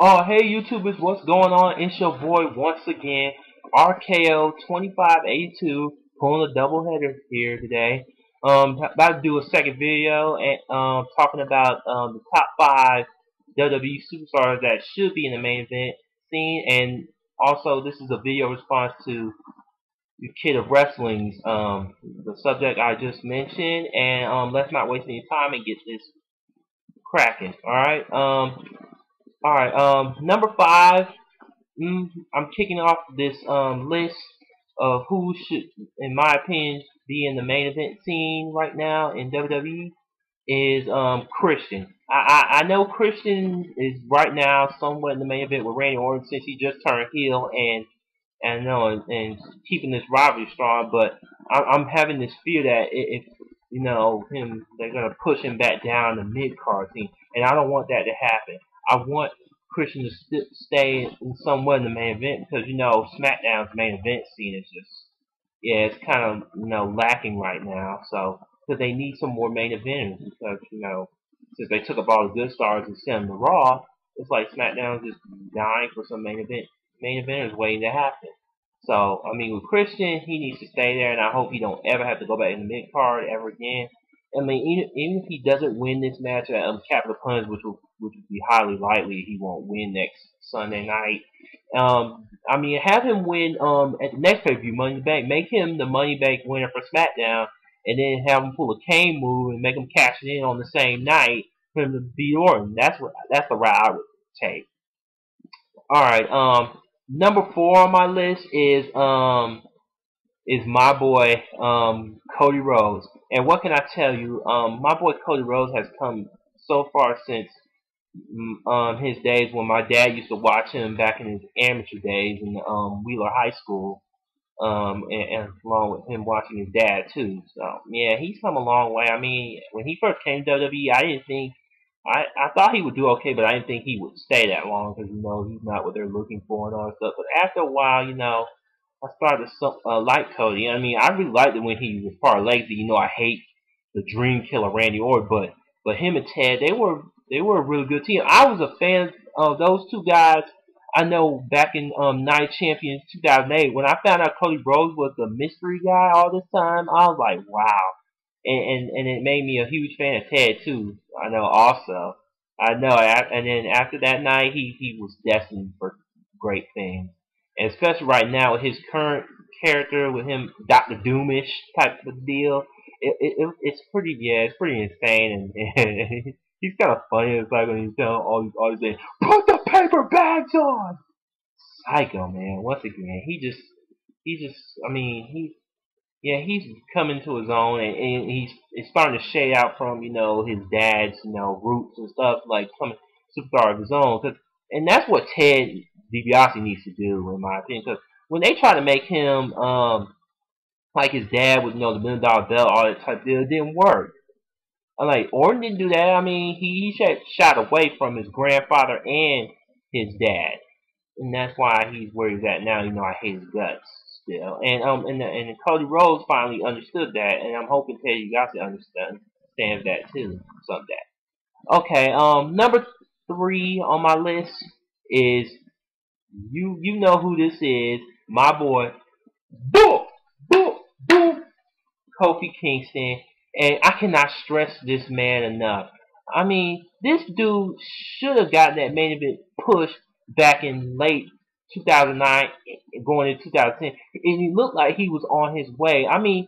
Oh, hey YouTubers, what's going on? It's your boy once again, RKO 2582, pulling a double header here today. About to do a second video and talking about the top five WWE superstars that should be in the main event scene, and also this is a video response to the Kid of Wrestling's the subject I just mentioned, and let's not waste any time and get this cracking. All right. Number five. I'm kicking off this list of who should, in my opinion, be in the main event scene right now in WWE is Christian. I know Christian is right now somewhat in the main event with Randy Orton since he just turned heel and no, and keeping this rivalry strong. But I'm having this fear that if they're gonna push him back down the mid card team, and I don't want that to happen. I want Christian to stay in somewhat in the main event because SmackDown's main event scene is just it's kind of lacking right now. So because they need some more main eventers because since they took up all the good stars and sent them to Raw, it's like SmackDown's just dying for some main eventers waiting to happen. So I mean, with Christian, he needs to stay there, and I hope he don't ever have to go back in the mid card ever again. I mean, even if he doesn't win this match at Capital Punch, which would be highly likely he won't win next Sunday night. I mean, have him win at the next pay-per-view, Money in the Bank. Make him the Money Bank winner for SmackDown, and then have him pull a Kane move and make him cash it in on the same night for him to beat Orton. That's the route I would take. All right. Number four on my list is my boy Cody Rhodes. And what can I tell you? My boy Cody Rhodes has come so far since his days when my dad used to watch him back in his amateur days in Wheeler High School. And along with him watching his dad too. So yeah, he's come a long way. I mean, when he first came to WWE, I didn't think I thought he would do okay, but I didn't think he would stay that long because he's not what they're looking for and all that stuff. But after a while, I started to like Cody. I mean, I really liked it when he was part of Legacy. I hate the Dream Killer Randy Orton, but him and Ted, they were a really good team. I was a fan of those two guys. I know back in Night Champions 2008, when I found out Cody Rhodes was the mystery guy all this time, I was like, wow. And it made me a huge fan of Ted too. I know also. I know, and then after that night, he was destined for great things, and especially right now with his current character, with him Doctor Doomish type of deal, it's pretty insane, and he's kind of funny. It's like when he's telling all these things, put the paper bags on. Psycho man, once again, I mean, he's coming to his own, and he's starting to shade out from his dad's roots and stuff, like coming superstar of his own. And that's what Ted DiBiase needs to do, in my opinion. Because when they try to make him like his dad with the $1 million belt, all that type of deal, it didn't work. Like Orton didn't do that. I mean, he shot away from his grandfather and his dad, and that's why he's where he's at now. I hate his guts still, and Cody Rhodes finally understood that, and I'm hoping Teddy DiBiase understands that too someday. Okay, number three on my list is you know who this is, my boy, boom, boom, boom, Kofi Kingston, and I cannot stress this man enough. I mean, this dude should have gotten that main event push back in late 2009, going into 2010, and he looked like he was on his way. I mean,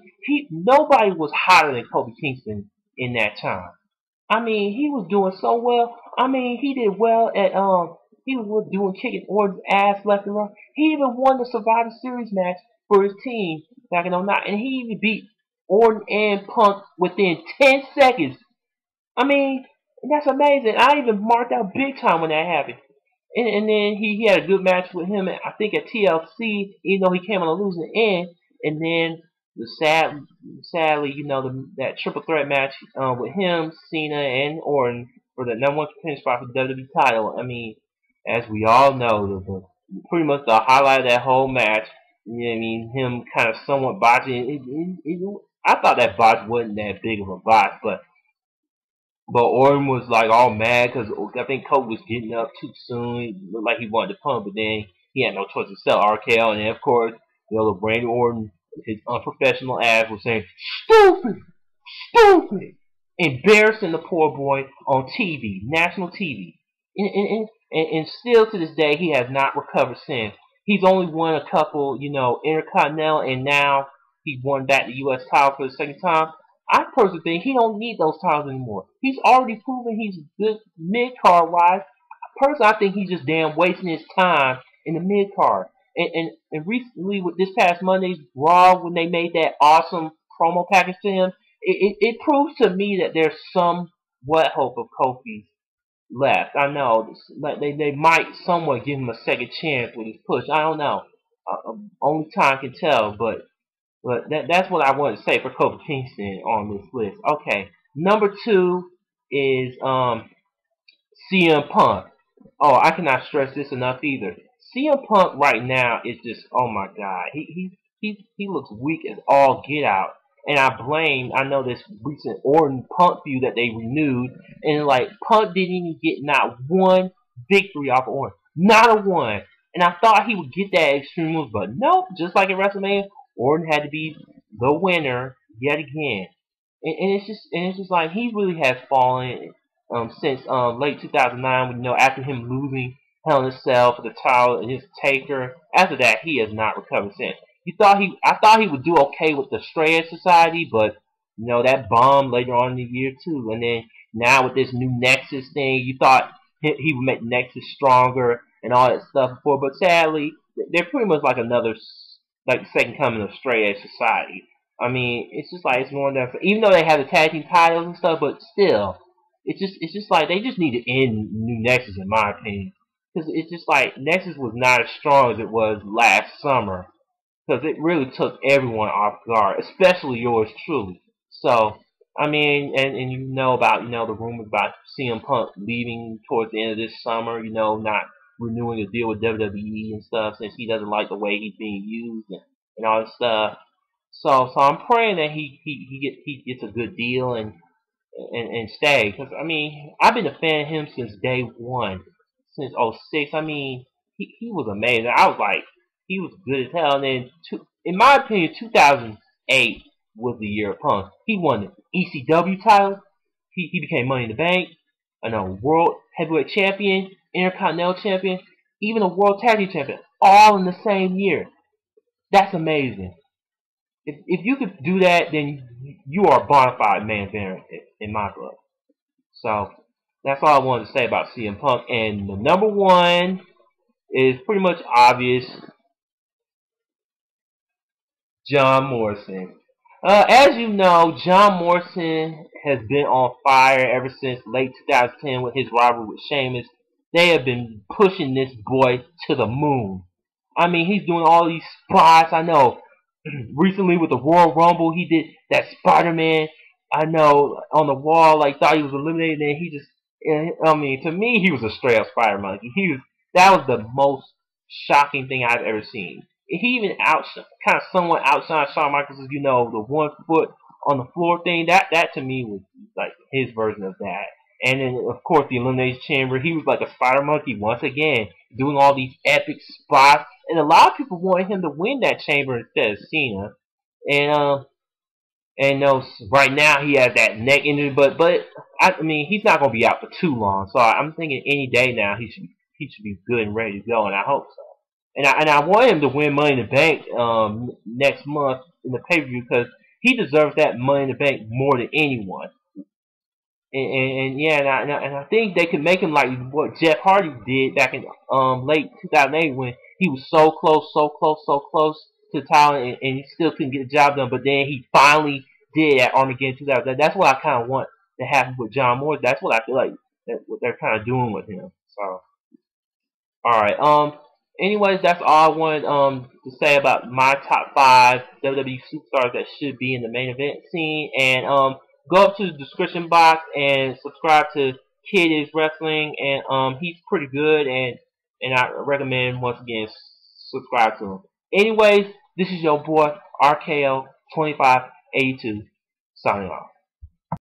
nobody was hotter than Kofi Kingston in that time. I mean, he was doing so well. I mean, he did well at he was doing kicking Orton's ass left and right. He even won the Survivor Series match for his team back in '09, and he even beat Orton and Punk within 10 seconds. I mean, that's amazing. I even marked out big time when that happened. And then he had a good match with him, I think, at TLC, even though he came on a losing end. And then sadly, that triple threat match with him, Cena, and Orton for the number one contender spot for the WWE title. I mean, as we all know, pretty much the highlight of that whole match. I mean, him kind of somewhat botching. I thought that botch wasn't that big of a botch, but But Orton was like all mad because I think Cole was getting up too soon. It looked like he wanted to pump, but then he had no choice to sell RKO. And then, of course, little Randy Orton, his unprofessional ass, was saying, "Stupid, stupid," embarrassing the poor boy on TV, national TV. And still to this day, he has not recovered since. He's only won a couple, Intercontinental, and now he won back the U.S. title for the second time. I personally think he don't need those titles anymore. He's already proven he's good mid card wise. Personally, I think he's just damn wasting his time in the mid card. And recently with this past Monday's Raw, when they made that awesome promo package to him, it proves to me that there's somewhat hope of Kofi's left. I know they might somewhat give him a second chance with his push. I don't know. Only time can tell, but that's what I wanted to say for Kofi Kingston on this list. Okay, number two is CM Punk. Oh, I cannot stress this enough either. CM Punk right now is just, oh my god, he looks weak as all get out. And I know this recent Orton Punk feud that they renewed, and like Punk didn't even get not one victory off of Orton, not a one. And I thought he would get that Extreme Rules, but nope. Just like at WrestleMania, Orton had to be the winner yet again. And it's just like he really has fallen since late 2009. After him losing Hell in a Cell for the title and his Taker. After that, he has not recovered since. I thought he would do okay with the Stray Edge Society, but that bomb later on in the year too. And then now with this new Nexus thing, you thought he would make Nexus stronger and all that stuff before, but sadly, they're pretty much like another, like the second coming of Stray Edge Society. I mean, it's just like it's going down. Even though they have the tag team titles and stuff, but still, it's just like they just need to end New Nexus, in my opinion, because it's just like Nexus was not as strong as it was last summer, because it really took everyone off guard, especially yours truly. So, I mean, and about the rumors about CM Punk leaving towards the end of this summer, not renewing a deal with WWE and stuff since he doesn't like the way he's being used and all this stuff. So I'm praying that he gets a good deal and stay. Because, I mean, I've been a fan of him since day one, since '06. I mean, he was amazing. I was like, he was good as hell. And then, in my opinion, 2008 was the year of Punk. He won the ECW title. He became Money in the Bank, World Heavyweight Champion, Intercontinental Champion, even a World Tag Team Champion, all in the same year. That's amazing. If you could do that, then you are a bona fide man veteran in my book. So that's all I wanted to say about CM Punk. And the number one is pretty much obvious. John Morrison. As you know, John Morrison has been on fire ever since late 2010 with his rivalry with Sheamus. They have been pushing this boy to the moon. I mean, he's doing all these spots. I know. Recently with the Royal Rumble, he did that Spider-Man. I know on the wall, like thought he was eliminated, and he just. I mean, to me, he was a straight up spider monkey. That was the most shocking thing I've ever seen. He even kind of somewhat outshined Shawn Michaels' the 1 foot on the floor thing. That to me was like his version of that. And then of course the Elimination Chamber, he was like a spider monkey once again, doing all these epic spots. And a lot of people wanted him to win that chamber instead of Cena. And right now he has that neck injury, but I mean he's not gonna be out for too long. So I'm thinking any day now he should be good and ready to go, and I hope so. And I want him to win Money in the Bank next month in the pay per view because he deserves that Money in the Bank more than anyone. And yeah, and I think they could make him like what Jeff Hardy did back in late 2008 when he was so close, so close, so close to the title, and he still couldn't get the job done. But then he finally did at Armageddon 2000. That's what I kind of want to happen with John Moore. That's what I feel like what they're kind of doing with him. So, all right. Anyways, that's all I wanted to say about my top 5 WWE superstars that should be in the main event scene. And go up to the description box and subscribe to Kid Is Wrestling, and he's pretty good, and I recommend once again subscribe to him. Anyways, this is your boy RKO 2582 signing off.